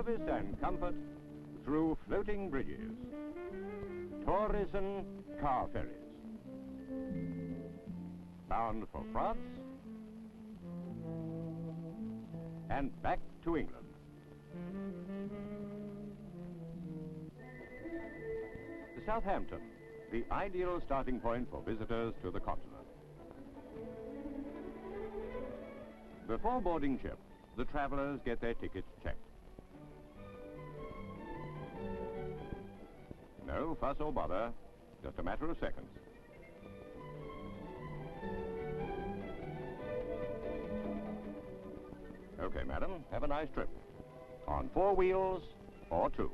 service and comfort through floating bridges. Thoresen car ferries. Bound for France and back to England. Southampton, the ideal starting point for visitors to the continent. Before boarding ship, the travellers get their tickets checked. No fuss or bother, just a matter of seconds. Okay, madam, have a nice trip. On 4 wheels or 2.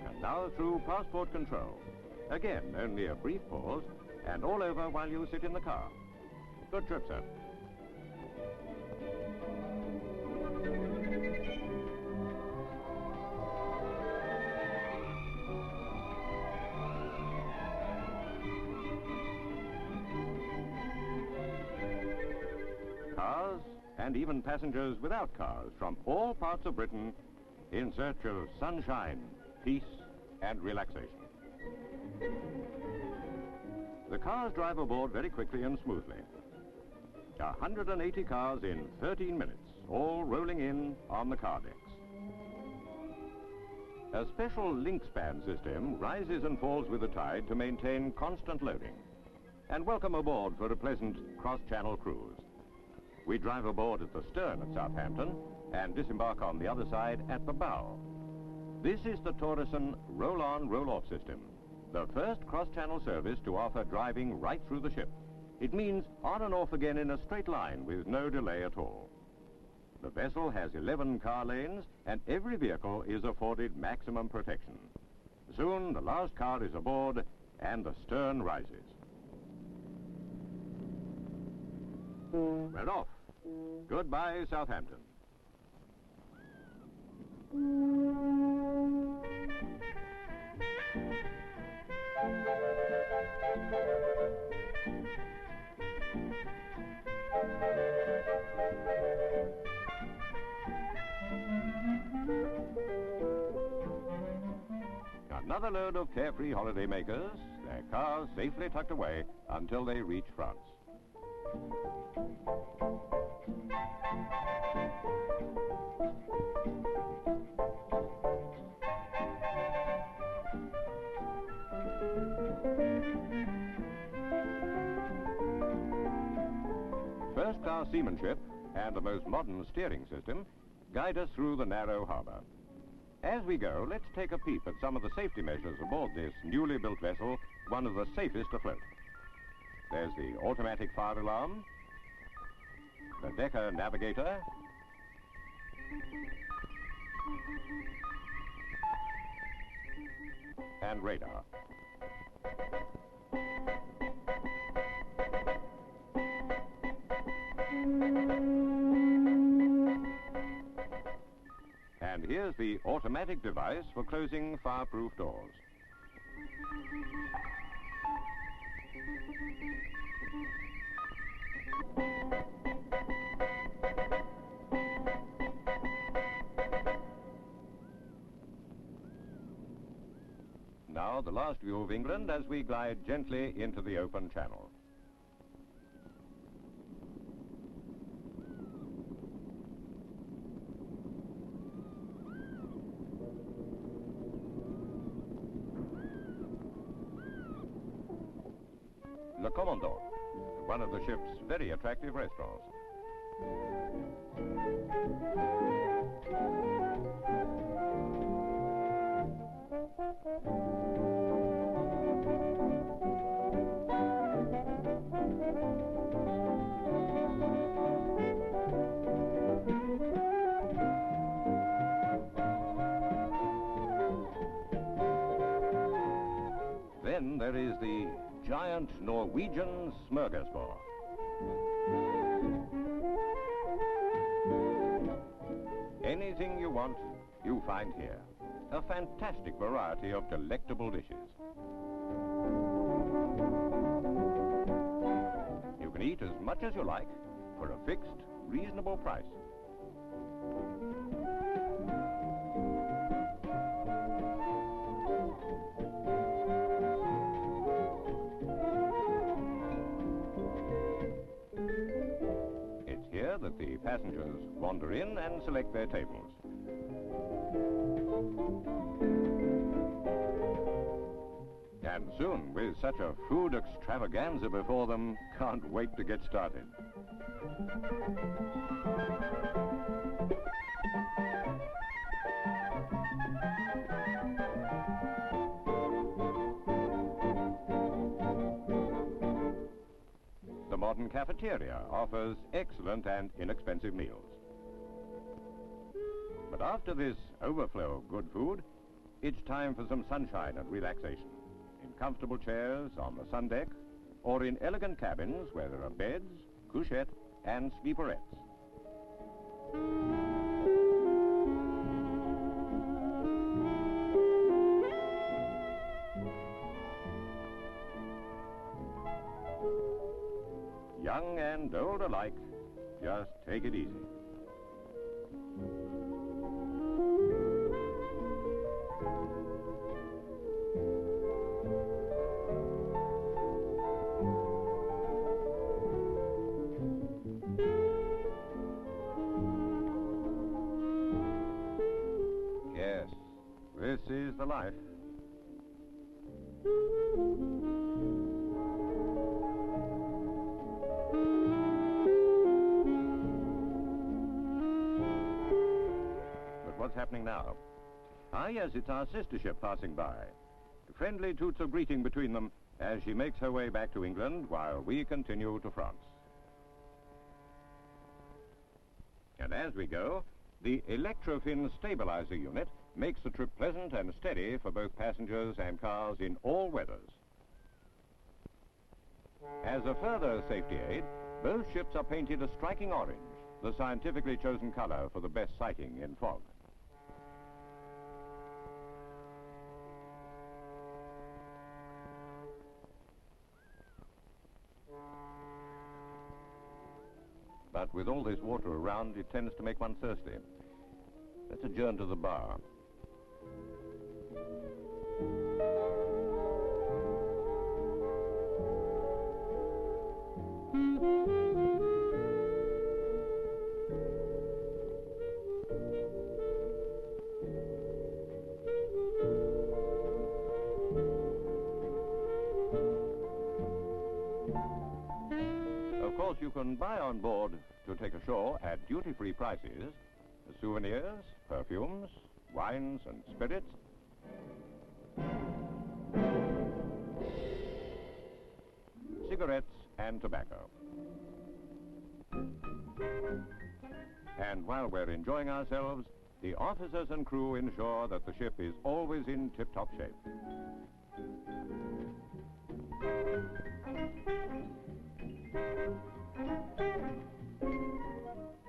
And now through passport control. Again, only a brief pause, and all over while you sit in the car. Good trip, sir. Cars, and even passengers without cars from all parts of Britain in search of sunshine, peace, and relaxation. The cars drive aboard very quickly and smoothly. 180 cars in 13 minutes, all rolling in on the car decks. A special link span system rises and falls with the tide to maintain constant loading. And welcome aboard for a pleasant cross-channel cruise. We drive aboard at the stern at Southampton and disembark on the other side at the bow. This is the Thoresen roll-on, roll-off system, the first cross-channel service to offer driving right through the ship. It means on and off again in a straight line with no delay at all. The vessel has 11 car lanes and every vehicle is afforded maximum protection. Soon the last car is aboard and the stern rises. We're off. Goodbye, Southampton. Another load of carefree holidaymakers, their cars safely tucked away until they reach France. First-class seamanship and the most modern steering system guide us through the narrow harbour. As we go, let's take a peep at some of the safety measures aboard this newly built vessel, one of the safest afloat. There's the automatic fire alarm, the decker navigator, and radar. And here's the automatic device for closing fireproof doors. Now the last view of England as we glide gently into the open channel. Le Commandant, one of the ship's very attractive restaurants. Then there is the giant Norwegian smorgasbord. Anything you want, you find here. A fantastic variety of delectable dishes. You can eat as much as you like for a fixed, reasonable price. It's here that the passengers wander in and select their tables. And soon, with such a food extravaganza before them, can't wait to get started. The modern cafeteria offers excellent and inexpensive meals. But after this overflow of good food, it's time for some sunshine and relaxation. In comfortable chairs on the sun deck, or in elegant cabins where there are beds, couchettes, and sleeperettes. Young and old alike, just take it easy. Yes, this is the life. But what's happening now? Ah, yes, it's our sister ship passing by. Friendly toots of greeting between them as she makes her way back to England while we continue to France. And as we go, the electrofin stabilizer unit makes the trip pleasant and steady for both passengers and cars in all weathers. As a further safety aid, both ships are painted a striking orange, the scientifically chosen color for the best sighting in fog. But with all this water around, it tends to make one thirsty. Let's adjourn to the bar. Of course, you can buy on board to take ashore at duty-free prices souvenirs, perfumes, wines and spirits, cigarettes and tobacco. And while we're enjoying ourselves, the officers and crew ensure that the ship is always in tip-top shape.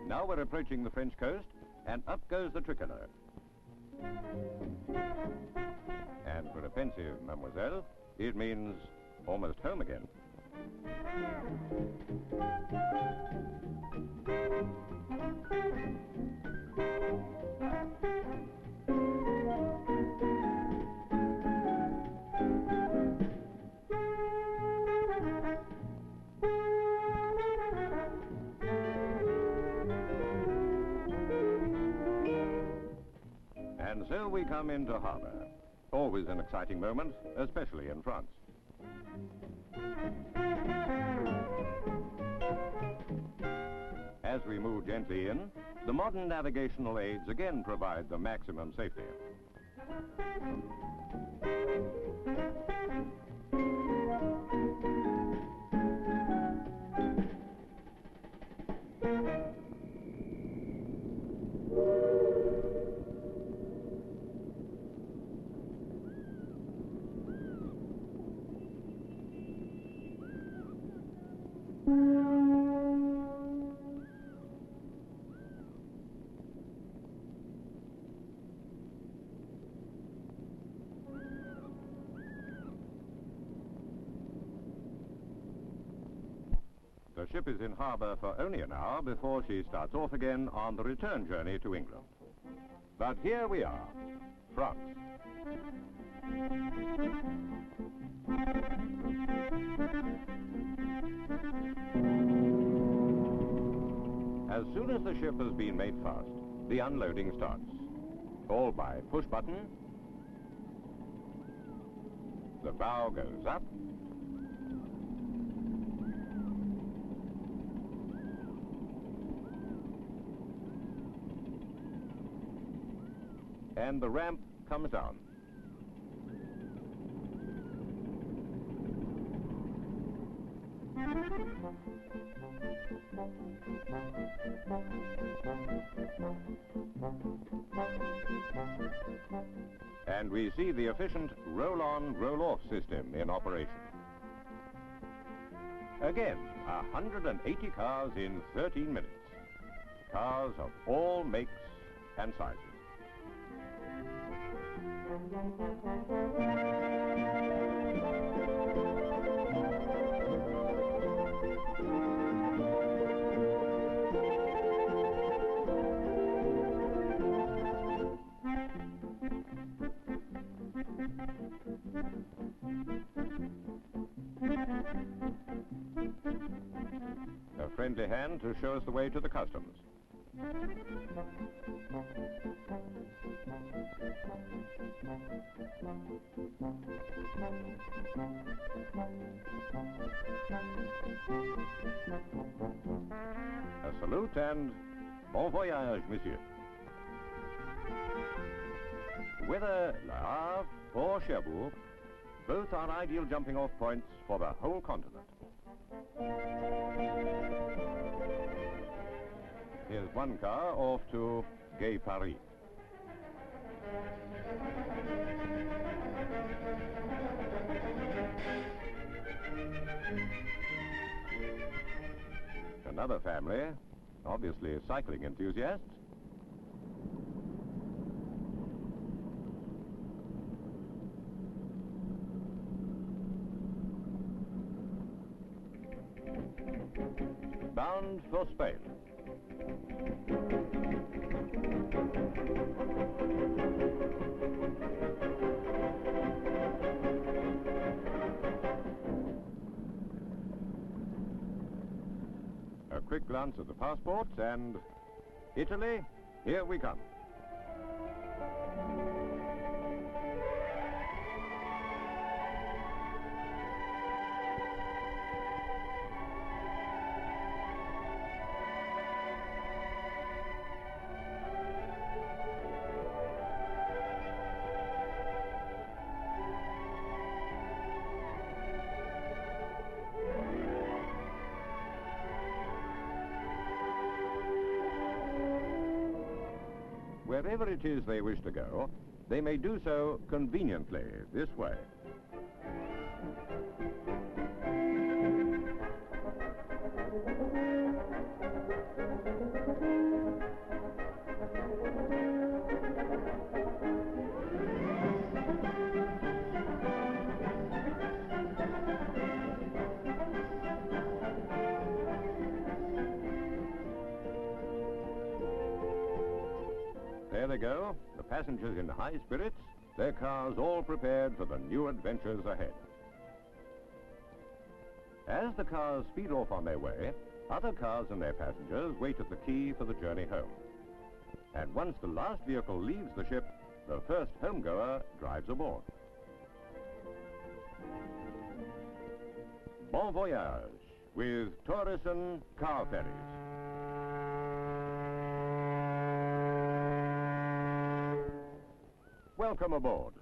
Now we're approaching the French coast, and up goes the tricolor. And for a pensive mademoiselle, it means almost home again. And so we come into harbor. Always an exciting moment, especially in France. As we move gently in, the modern navigational aids again provide the maximum safety. The ship is in harbour for only an hour before she starts off again on the return journey to England. But here we are, France. As soon as the ship has been made fast, the unloading starts. All by push button. The bow goes up. And the ramp comes down. And we see the efficient roll-on, roll-off system in operation. Again, 180 cars in 13 minutes. Cars of all makes and sizes. A friendly hand to show us the way to the customs. A salute and bon voyage, monsieur. Whether Le Havre or Cherbourg, both are ideal jumping off points for the whole continent. Here's one car off to Gay Paris. Another family, obviously cycling enthusiasts. Bound for Spain. A quick glance at the passports and Italy, here we come. Wherever it is they wish to go, they may do so conveniently this way. There they go, the passengers in high spirits, their cars all prepared for the new adventures ahead. As the cars speed off on their way, other cars and their passengers wait at the quay for the journey home. And once the last vehicle leaves the ship, the first homegoer drives aboard. Bon voyage with Thoresen car ferries. Welcome aboard.